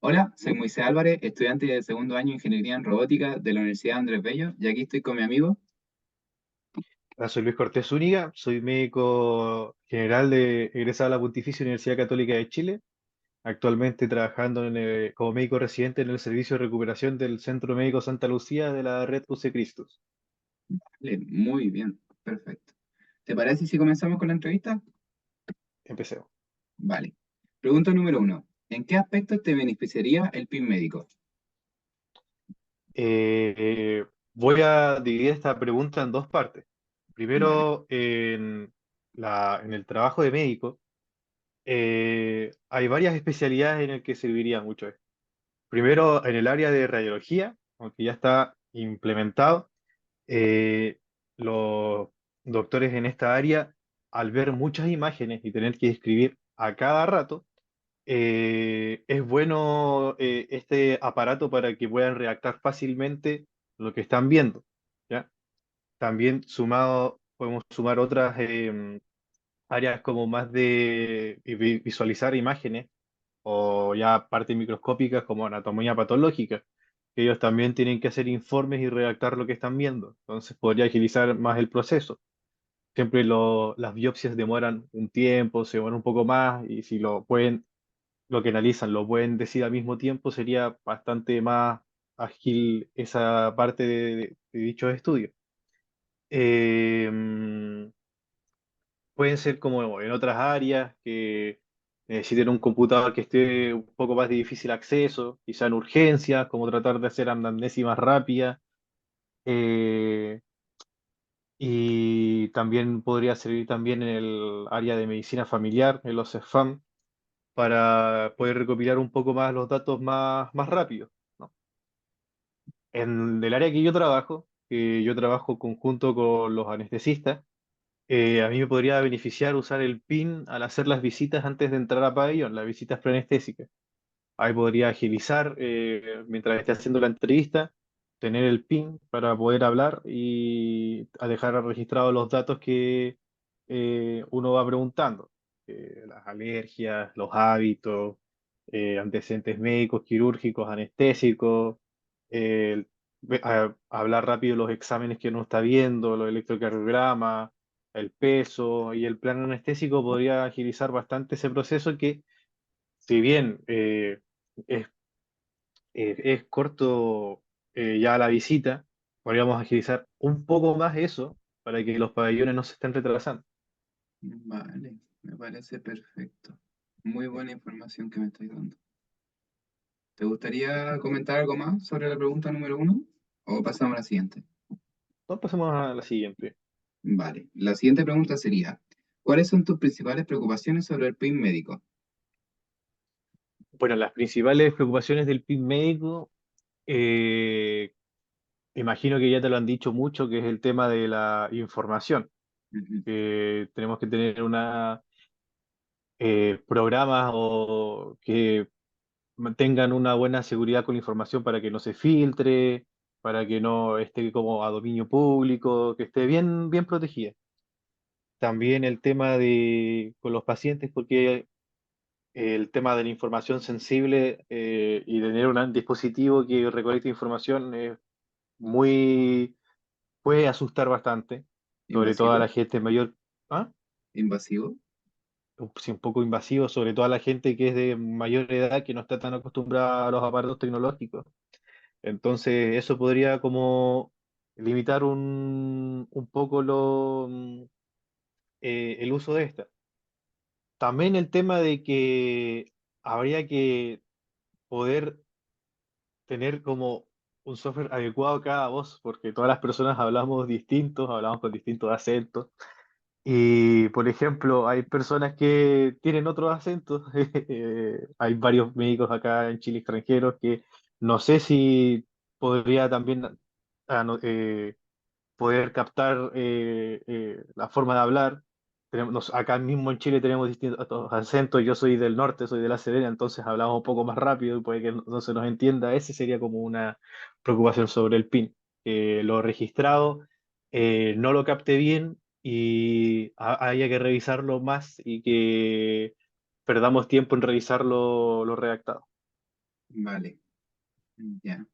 Hola, soy Moisés Álvarez, estudiante de segundo año de Ingeniería en Robótica de la Universidad Andrés Bello, y aquí estoy con mi amigo. Hola, soy Luis Cortés Zúñiga, soy médico general egresado a la Pontificia Universidad Católica de Chile, actualmente trabajando como médico residente en el Servicio de Recuperación del Centro Médico Santa Lucía de la red UC Cristus. Muy bien, perfecto. ¿Te parece si comenzamos con la entrevista? Empecemos. Vale. Pregunta número uno. ¿En qué aspectos te beneficiaría el PIN médico? Voy a dividir esta pregunta en dos partes. Vale. Primero, en el trabajo de médico, hay varias especialidades en las que serviría mucho esto. Primero, en el área de radiología, aunque ya está implementado. eh, los doctores en esta área, al ver muchas imágenes y tener que escribir a cada rato, es bueno este aparato para que puedan redactar fácilmente lo que están viendo, ¿ya? También podemos sumar otras áreas como más de visualizar imágenes o ya partes microscópicas como anatomía patológica, que ellos también tienen que hacer informes y redactar lo que están viendo. Entonces podría agilizar más el proceso. Siempre las biopsias demoran un tiempo, se demoran un poco más, y si lo que analizan lo pueden decir al mismo tiempo, sería bastante más ágil esa parte de dichos estudios. Eh, Pueden ser como en otras áreas que necesiten un computador que esté un poco más de difícil acceso, quizá en urgencias, como tratar de hacer anamnesis más rápida. eh, y también podría servir también en el área de medicina familiar, en los CEFAM, para poder recopilar un poco más los datos más rápido, ¿no? En el área que yo trabajo conjunto con los anestesistas. A mí me podría beneficiar usar el PIN al hacer las visitas antes de entrar a pabellón, las visitas preanestésicas. Ahí podría agilizar mientras esté haciendo la entrevista, tener el PIN para poder hablar y a dejar registrados los datos que uno va preguntando. Las alergias, los hábitos, antecedentes médicos, quirúrgicos, anestésicos, hablar rápido los exámenes que uno está viendo, los electrocardiogramas, el peso y el plan anestésico podría agilizar bastante ese proceso que, si bien es, es corto ya la visita, podríamos agilizar un poco más eso para que los pabellones no se estén retrasando. Vale, me parece perfecto. Muy buena información que me estáis dando. ¿Te gustaría comentar algo más sobre la pregunta número uno? ¿O pasamos a la siguiente? Entonces pasemos a la siguiente. Vale. La siguiente pregunta sería, ¿cuáles son tus principales preocupaciones sobre el PIN médico? Bueno, las principales preocupaciones del PIB médico, eh, imagino que ya te lo han dicho mucho, que es el tema de la información. Ujú. Tenemos que tener programas que mantengan una buena seguridad con la información para que no se filtre, para que no esté como a dominio público, que esté bien protegida. También el tema con los pacientes, porque el tema de la información sensible y tener un dispositivo que recolecte información es muy, puede asustar bastante, sobre todo a ¿Invasivo? la gente mayor, ¿ah? ¿Invasivo? Sí, un poco invasivo, sobre todo a la gente que es de mayor edad, que no está tan acostumbrada a los aparatos tecnológicos. Entonces, eso podría como limitar un poco el uso de esta. También el tema de que habría que poder tener como un software adecuado a cada voz, porque todas las personas hablamos distintos, hablamos con distintos acentos. Y, por ejemplo, hay personas que tienen otros acentos. Hay varios médicos acá en Chile extranjeros que no sé si podría también no, poder captar la forma de hablar. Acá mismo en Chile tenemos distintos acentos. Yo soy del norte, soy de La Serena, entonces hablamos un poco más rápido y puede que no se nos entienda. Ese sería como una preocupación sobre el PIN, que lo registrado no lo capte bien y haya que revisarlo más y que perdamos tiempo en revisar lo redactado. Vale, ya,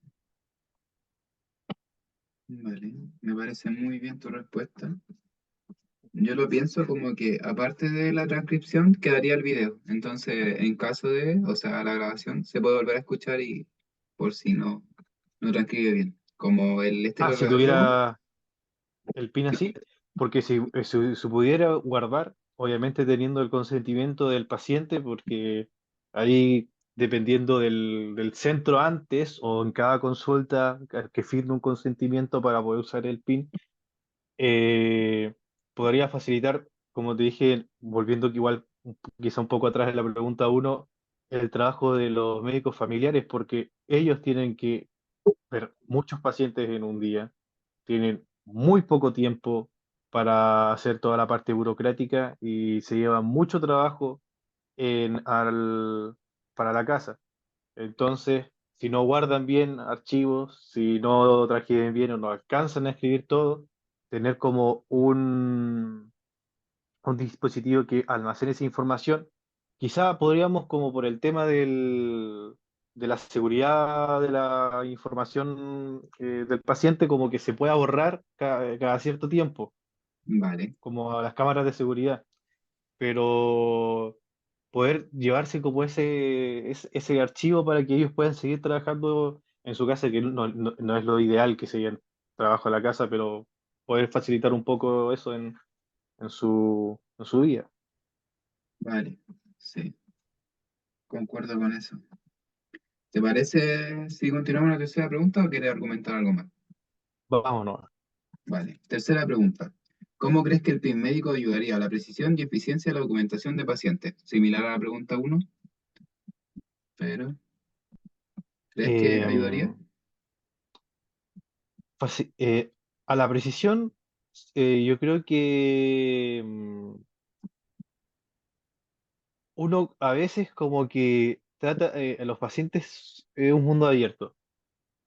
vale. Me parece muy bien tu respuesta. Yo lo pienso como que aparte de la transcripción quedaría el video. Entonces, en caso de, o sea, la grabación, se puede volver a escuchar y por si no transcribe bien. Como el este Ah, que si organizamos. tuviera el PIN así, porque si pudiera guardar, obviamente teniendo el consentimiento del paciente, porque ahí, dependiendo del centro antes o en cada consulta que firme un consentimiento para poder usar el PIN, eh, podría facilitar, como te dije, volviendo que igual quizá un poco atrás de la pregunta uno, el trabajo de los médicos familiares, porque ellos tienen que ver muchos pacientes en un día, tienen muy poco tiempo para hacer toda la parte burocrática y se lleva mucho trabajo para la casa. Entonces, si no guardan bien archivos, si no transcriben bien o no alcanzan a escribir todo, tener como un dispositivo que almacene esa información, quizá podríamos, como por el tema de la seguridad de la información del paciente, como que se pueda borrar cada cierto tiempo, Vale, como las cámaras de seguridad, pero poder llevarse como ese archivo para que ellos puedan seguir trabajando en su casa, que no es lo ideal que se lleven trabajo a la casa, pero poder facilitar un poco eso en su vida. vale. Sí, concuerdo con eso. ¿Te parece si continuamos la tercera pregunta o quieres argumentar algo más? Vámonos. Vale. Tercera pregunta. ¿Cómo crees que el PIN médico ayudaría a la precisión y eficiencia de la documentación de pacientes? Similar a la pregunta uno, pero ¿crees que Eh, ayudaría? faci- eh, a la precisión, yo creo que uno a veces como que trata, a los pacientes es un mundo abierto.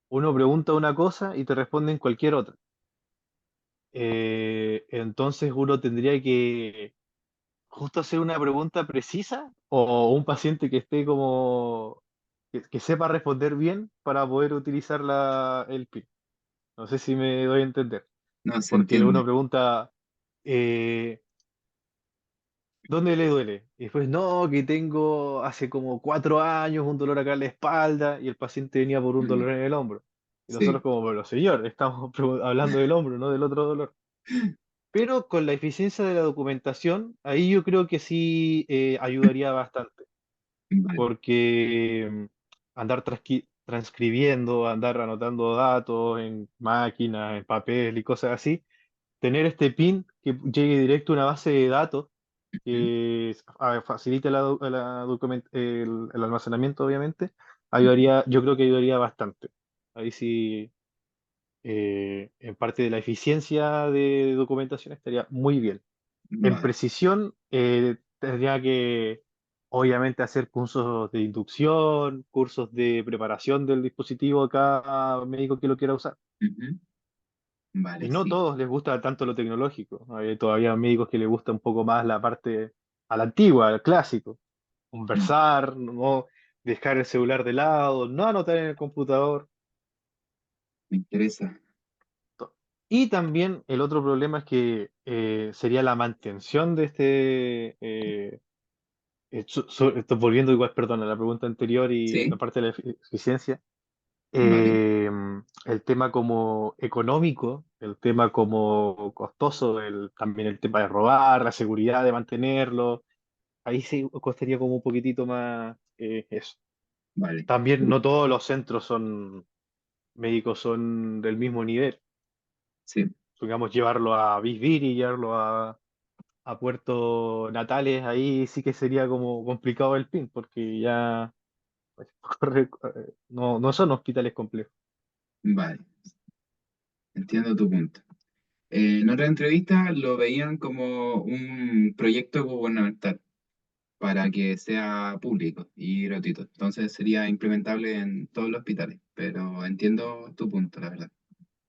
Uno pregunta una cosa y te responden cualquier otra. Entonces uno tendría que justo hacer una pregunta precisa o un paciente que esté como, que sepa responder bien para poder utilizar el PIN. No sé si me doy a entender. No, se Porque uno entiende. pregunta, eh, ¿dónde le duele? Y después, no, que tengo hace como 4 años un dolor acá en la espalda y el paciente venía por un Mm, dolor en el hombro. Y nosotros sí, como, pero señor, estamos hablando del hombro, no del otro dolor. Pero con la eficiencia de la documentación, ahí yo creo que sí ayudaría bastante, vale. porque andar transcribiendo, andar anotando datos en máquinas, en papel y cosas así, tener este PIN que llegue directo a una base de datos Ujú, que facilite el almacenamiento, obviamente, ujú, yo creo que ayudaría bastante. Ahí sí, en parte de la eficiencia de documentación estaría muy bien. En vale. precisión, tendría que, obviamente, hacer cursos de inducción, cursos de preparación del dispositivo a cada médico que lo quiera usar. Ujú, Y vale, no sí. todos les gusta tanto lo tecnológico. Hay todavía médicos que les gusta un poco más la parte a la antigua, al clásico. Mm, Conversar, no dejar el celular de lado, no anotar en el computador. me interesa. Y también el otro problema es que sería la mantención de esto volviendo igual, perdón, a la pregunta anterior y la Sí, parte de la eficiencia, vale. eh, el tema como económico, el tema como costoso, también el tema de robar, la seguridad de mantenerlo, ahí sí costaría como un poquitito más eso. Vale. También no todos los centros médicos son del mismo nivel. Sí, Digamos, llevarlo a Bisbiri, llevarlo a Puerto Natales, ahí sí que sería como complicado el PIN, porque ya pues, no son hospitales complejos. vale. Entiendo tu punto. En otra entrevista lo veían como un proyecto gubernamental para que sea público y gratuito. Entonces sería implementable en todos los hospitales. Pero entiendo tu punto, la verdad.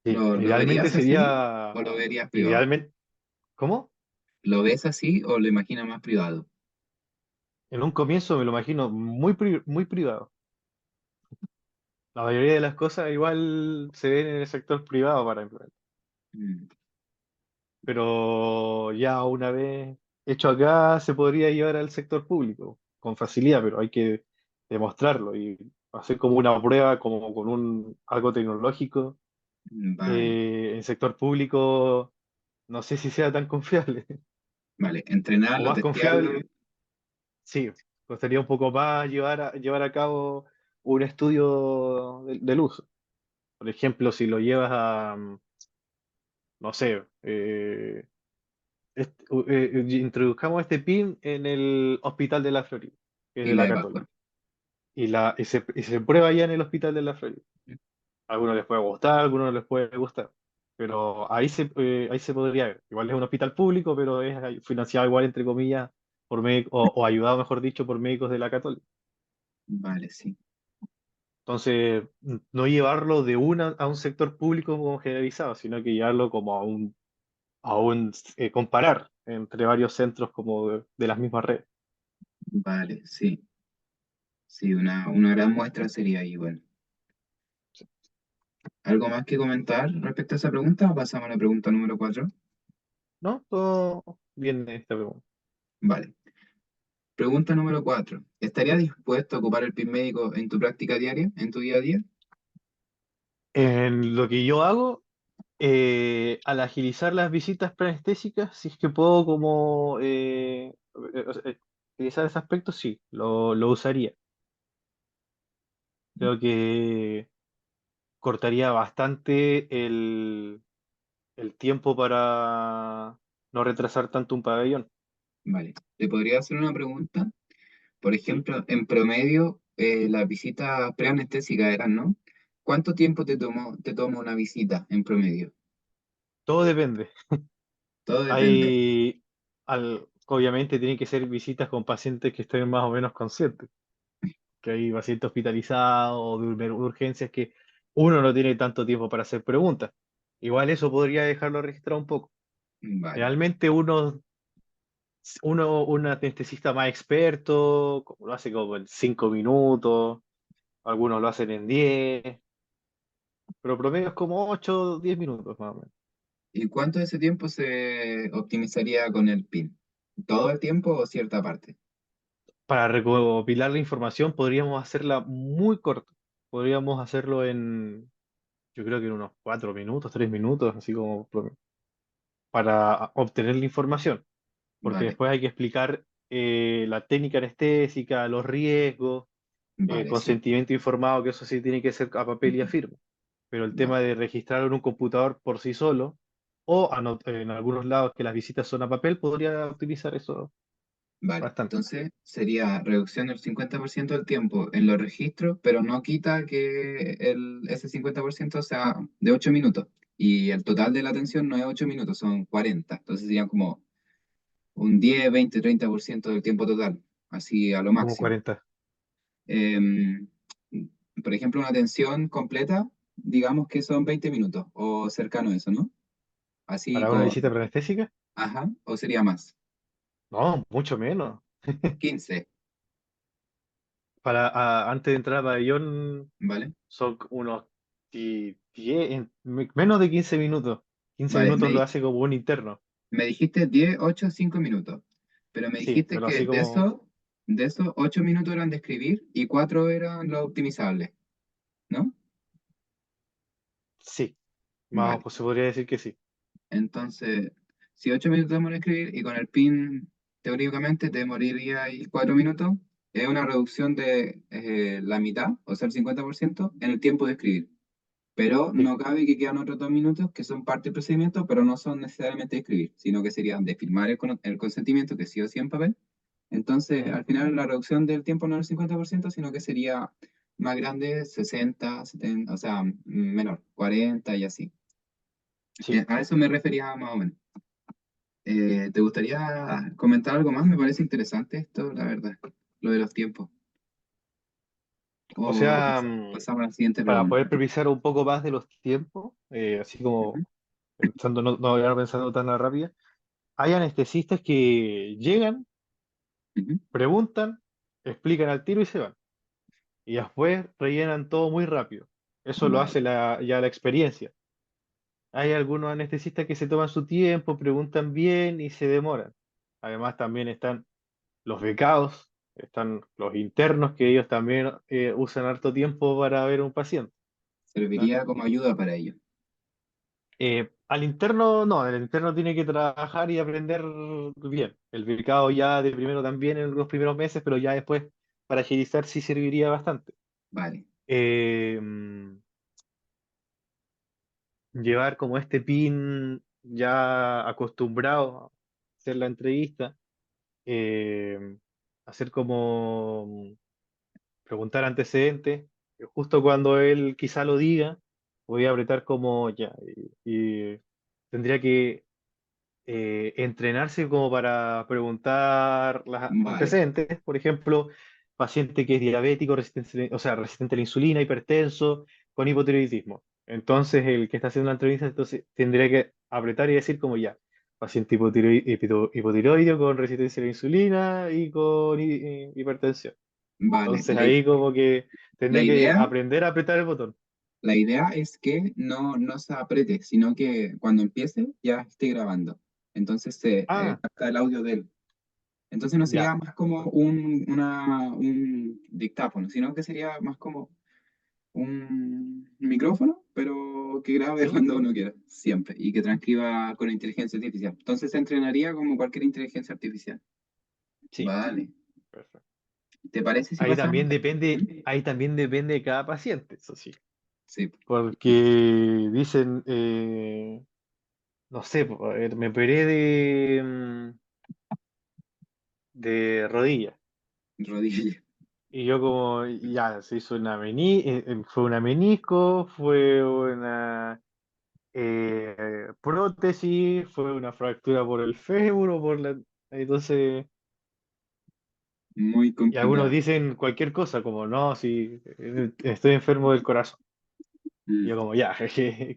Sí, ¿Lo idealmente verías así sería, o lo verías privado? idealmente, ¿cómo? ¿Lo ves así o lo imaginas más privado? En un comienzo me lo imagino muy privado, La mayoría de las cosas igual se ven en el sector privado para implementar. Mm, Pero ya una vez hecho acá, se podría llevar al sector público con facilidad, pero hay que demostrarlo y hacer como una prueba, como con algo tecnológico. vale, En sector público, no sé si sea tan confiable. vale. O Entrenarlo, más testearlo. confiable, sí, costaría un poco más llevar a cabo un estudio del uso. Por ejemplo, si lo llevas a, no sé, introduzcamos este PIN en el Hospital de la Florida, que es Y de la la evacua. Católica, y se prueba ya en el Hospital de la Florida. A algunos les puede gustar, a algunos no les puede gustar, pero ahí se podría ver. Igual es un hospital público, pero es financiado igual, entre comillas, o ayudado, mejor dicho, por médicos de la Católica. Vale, sí. Entonces, no llevarlo de una a un sector público como generalizado, sino que llevarlo como comparar entre varios centros como de las mismas redes. Vale, sí. Sí, una gran muestra sería ahí, bueno. ¿Algo más que comentar respecto a esa pregunta? O pasamos a la pregunta número 4. ¿No? Todo bien en esta pregunta. Vale. Pregunta número 4. ¿Estarías dispuesto a ocupar el PIN médico en tu práctica diaria, en tu día a día? En lo que yo hago, al agilizar las visitas preanestésicas, si es que puedo como utilizar ese aspecto, sí, lo usaría. Creo que cortaría bastante el tiempo para no retrasar tanto un pabellón. Vale. ¿Te podría hacer una pregunta? Por Sí, ejemplo, en promedio, las visitas preanestésicas eran, ¿no? ¿Cuánto tiempo te toma una visita en promedio? todo depende. Todo depende. Obviamente tienen que ser visitas con pacientes que estén más o menos conscientes, que hay pacientes hospitalizados o de urgencias que uno no tiene tanto tiempo para hacer preguntas. Igual eso podría dejarlo registrado un poco. Vale. Realmente un anestesista más experto, como lo hace como en 5 minutos, algunos lo hacen en 10, pero promedio es como 8 o 10 minutos más o menos. ¿Y cuánto de ese tiempo se optimizaría con el PIN? ¿Todo el tiempo o cierta parte? Para recopilar la información podríamos hacerla muy corta. Podríamos hacerlo yo creo que en unos 4 minutos, 3 minutos, así como para obtener la información, porque Vale, después hay que explicar la técnica anestésica, los riesgos, vale, sí. consentimiento informado, que eso sí tiene que ser a papel y a Ujú. firma. Pero el tema Vale, de registrarlo en un computador por sí solo, o en algunos lados que las visitas son a papel, podría utilizar eso vale. bastante. Entonces sería reducción del 50% del tiempo en los registros, pero no quita que ese 50% sea de 8 minutos. Y el total de la atención no es 8 minutos, son 40. Entonces serían como un 10, 20, 30% del tiempo total, así a lo Como máximo. 40 Em, por ejemplo, una atención completa, digamos que son 20 minutos o cercano a eso, ¿no? Así para una con, visita preanestésica. ajá, o sería más, No, mucho menos. 15, Antes de entrar al pabellón ¿vale? son unos 10, menos de 15 minutos. 15 Vale, minutos lo hace como un interno. me dijiste 10, 8, 5 minutos, pero me Sí, dijiste pero que así como, de esos 8 minutos eran de escribir y 4 eran los optimizables, ¿no? sí, más Vale, pues se podría decir que sí. entonces, si 8 minutos demora en escribir y con el PIN teóricamente te demoraría ahí 4 minutos, es una reducción de la mitad, o sea, el 50% en el tiempo de escribir. Pero Sí, no cabe que quedan otros 2 minutos que son parte del procedimiento, pero no son necesariamente de escribir, sino que serían de firmar el consentimiento, que sí o sí en papel. Entonces, mm, al final, la reducción del tiempo no es el 50%, sino que sería más grande, 60, 70, o sea, menor, 40 y así. sí. A eso me refería más o menos. ¿Te gustaría comentar algo más? Me parece interesante esto, la verdad, lo de los tiempos. O O sea, pasamos a la siguiente para pregunta. poder previsar un poco más de los tiempos, así como Ujú, pensando, no ya pensando tan rápido, hay anestesistas que llegan, ujú. preguntan, explican al tiro y se van. y después rellenan todo muy rápido. Eso lo Vale, hace ya la experiencia. Hay algunos anestesistas que se toman su tiempo, preguntan bien y se demoran. Además, también están los becados, están los internos que ellos también usan harto tiempo para ver a un paciente. ¿No? serviría como ayuda para ello. Al interno, no, el interno tiene que trabajar y aprender bien. El becado ya de primero también en los primeros meses, pero ya después para agilizar sí serviría bastante. Vale, Eh, Llevar como este pin ya acostumbrado a hacer la entrevista, eh, hacer como preguntar antecedentes, justo cuando él quizá lo diga, voy a apretar como ya, y tendría que entrenarse como para preguntar los vale, antecedentes, por ejemplo, paciente que es diabético, resistente, o sea, resistente a la insulina, hipertenso, con hipotiroidismo. Entonces, el que está haciendo la entrevista, entonces tendría que apretar y decir como ya, paciente hipotiroideo con resistencia a la insulina y con hipertensión. vale. Entonces ahí como que La tendría que idea, aprender a apretar el botón. la idea es que no se apriete, sino que cuando empiece ya esté grabando. Entonces se Ah, capta el audio de él. Entonces no sería ya. más como un dictáfono, sino que sería más como un micrófono, pero que grabe ¿Sí? cuando uno quiera, siempre, y que transcriba con inteligencia artificial. Entonces se entrenaría como cualquier inteligencia artificial. Sí. Vale. Perfecto. ¿Te parece si pasamos? ¿Mm? Ahí también depende de cada paciente, eso sí. Sí, Porque dicen, no sé, a ver, me operé de rodilla. rodilla. Y yo como, ya, se hizo fue una menisco, fue una prótesis, fue una fractura por el fémur o por la... Entonces, Muy y algunos complicado. dicen cualquier cosa, como, no, si estoy enfermo del corazón. Y Mm. yo como, ya,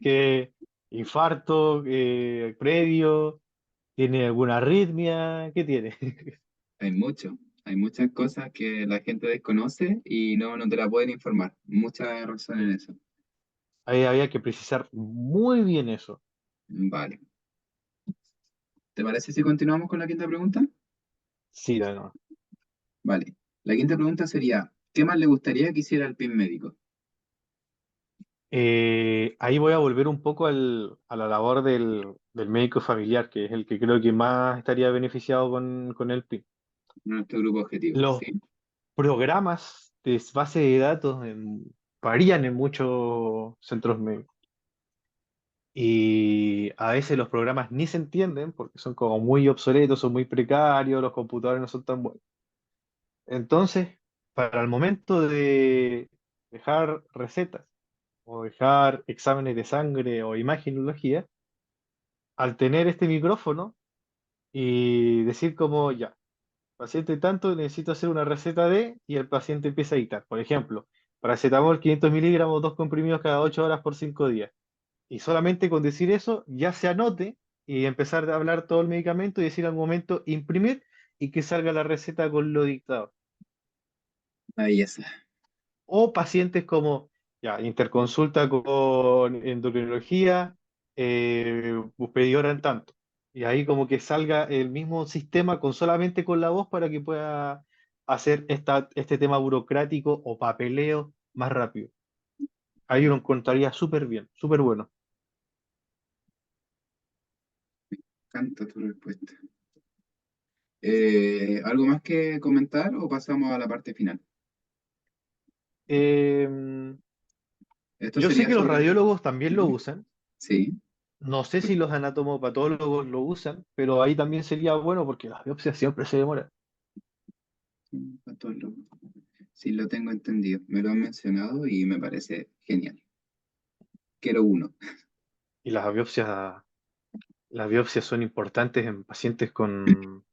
que infarto previo, ¿tiene alguna arritmia? ¿Qué tiene? Hay mucho, hay muchas cosas que la gente desconoce y no te la pueden informar. Mucha razón en Sí. eso. Ahí había que precisar muy bien eso. Vale. ¿Te parece si continuamos con la quinta pregunta? Sí, no. Vale. La quinta pregunta sería, ¿qué más le gustaría que hiciera el PIN médico? Ahí voy a volver un poco a la labor del médico familiar, que es el que creo que más estaría beneficiado con el PIN. Nuestro grupo objetivo, Los ¿sí? programas de base de datos varían en muchos centros médicos. Y a veces los programas ni se entienden porque son como muy obsoletos, son muy precarios, los computadores no son tan buenos. Entonces, para el momento de dejar recetas o dejar exámenes de sangre o imagenología, al tener este micrófono y decir como ya, paciente tanto, necesito hacer una receta de, y el paciente empieza a dictar. Por ejemplo, paracetamol 500 miligramos, 2 comprimidos cada 8 horas por 5 días. Y solamente con decir eso ya se anote y empezar a hablar todo el medicamento y decir al momento imprimir y que salga la receta con lo dictado. La belleza. O pacientes como ya, interconsulta con endocrinología, Buspediora en tanto. Y ahí como que salga el mismo sistema con solamente con la voz para que pueda hacer este tema burocrático o papeleo más rápido. Ahí uno encontraría súper bien, súper bueno. Canta tu respuesta. ¿Algo más que comentar o pasamos a la parte final? Eh, Esto yo sé sería que los sobre... radiólogos también lo ¿Mm? usan. Sí. No sé si los anatomopatólogos lo usan, pero ahí también sería bueno porque las biopsias siempre se demoran. Patólogo. Sí, lo tengo entendido. Me lo han mencionado y me parece genial. Quiero uno. Y las biopsias son importantes en pacientes con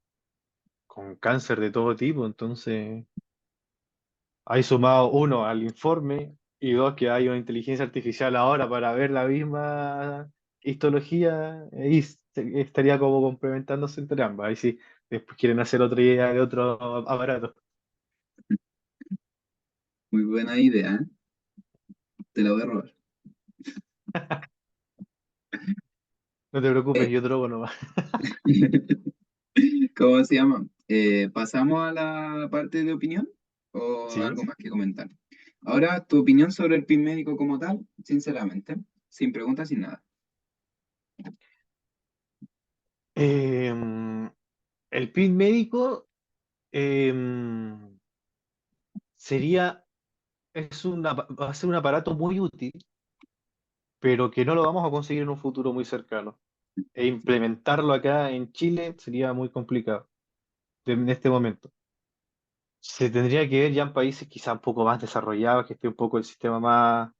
cáncer de todo tipo. Entonces, hay sumado uno al informe y dos que hay una inteligencia artificial ahora para ver la misma histología y estaría como complementándose entre ambas. Ahí sí, después quieren hacer otra idea de otro aparato. Muy buena idea, ¿eh? Te la voy a robar. No te preocupes, Eh, yo drogo nomás. ¿Cómo se llama? ¿Pasamos a la parte de opinión o Sí. algo más que comentar? Ahora, tu opinión sobre el PIN médico como tal, sinceramente, sin preguntas, sin nada. Em, el PIN médico em, sería, va a ser un aparato muy útil, pero que no lo vamos a conseguir en un futuro muy cercano. E implementarlo acá en Chile sería muy complicado en este momento. Se tendría que ver ya en países quizá un poco más desarrollados, que esté un poco el sistema más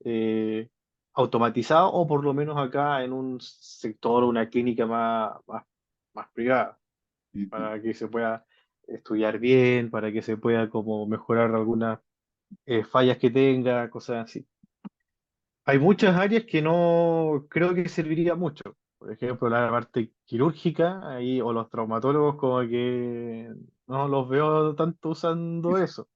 automatizado, o por lo menos acá en un sector, una clínica más privada, Ujú. para que se pueda estudiar bien, para que se pueda como mejorar algunas fallas que tenga, cosas así. Hay muchas áreas que no creo que serviría mucho. Por ejemplo, la parte quirúrgica ahí, o los traumatólogos, como que no los veo tanto usando eso.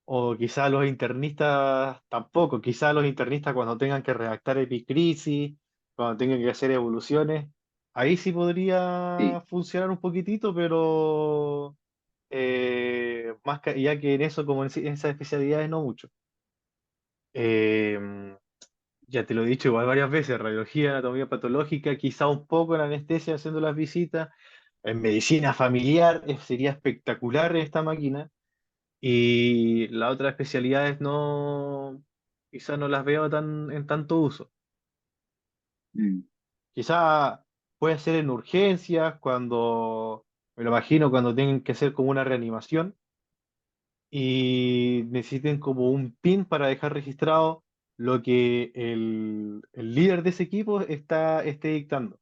O quizá los internistas tampoco. Quizá los internistas cuando tengan que redactar epicrisis, cuando tengan que hacer evoluciones, ahí sí Sí, podría funcionar un poquitito, pero ya que en eso, como en esas especialidades, no mucho. Eh, Ya te lo he dicho igual varias veces, radiología, anatomía patológica, quizá un poco en anestesia haciendo las visitas. En medicina familiar sería espectacular esta máquina. Y las otras especialidades no, quizá no las veo en tanto uso. mm, Quizá puede ser en urgencias, me lo imagino, cuando tengan que hacer como una reanimación y necesiten como un PIN para dejar registrado lo que el líder de ese equipo esté dictando,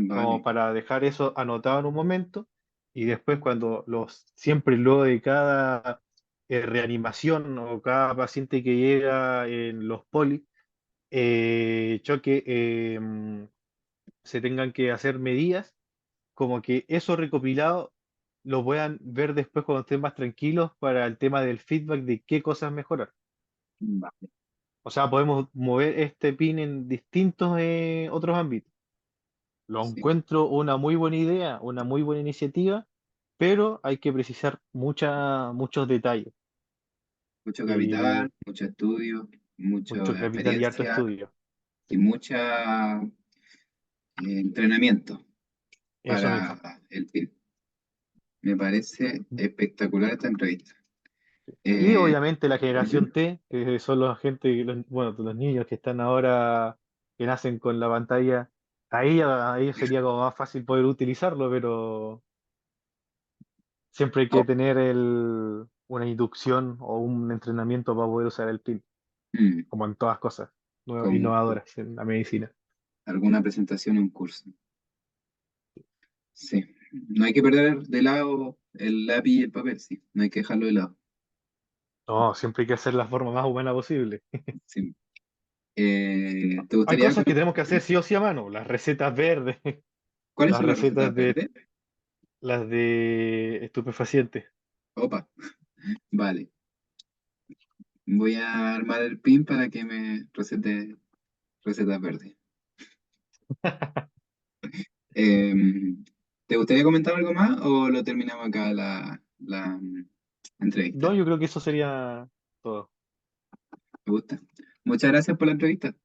como vale. para dejar eso anotado en un momento y después siempre luego de cada reanimación o cada paciente que llega en los poli, choque, se tengan que hacer medidas, como que eso recopilado lo puedan ver después cuando estén más tranquilos para el tema del feedback de qué cosas mejorar. Vale, O sea, podemos mover este pin en distintos otros ámbitos. Lo sí. encuentro una muy buena idea, una muy buena iniciativa, pero hay que precisar muchos detalles Mucho y capital, mucho estudio, mucho mucha capital y harto experiencia estudio. y mucha entrenamiento Eso mismo. para el PIN. Me parece espectacular esta entrevista. Y Eh, obviamente la generación T, que son los gente, bueno, los niños que están ahora, que nacen con la pantalla, a ellos sería como más fácil poder utilizarlo, pero siempre hay que oh, tener una inducción o un entrenamiento para poder usar el PIN, mm, como en todas cosas como innovadoras en la medicina. alguna presentación en un curso. Sí, no hay que perder de lado el lápiz y el papel, sí, no hay que dejarlo de lado. No, siempre hay que hacer la forma más humana posible. Sí. ¿Te Hay gustaría cosas que comentar? tenemos que hacer sí o sí a mano, las recetas verdes, ¿Cuáles las son las recetas recetas de verdes? las de estupefacientes. Opa, vale. Voy a armar el pin para que me recete recetas verdes. ¿Te gustaría comentar algo más o lo terminamos acá la No, entrevista? yo creo que eso sería todo. ¿Te gusta? Muchas gracias por la entrevista.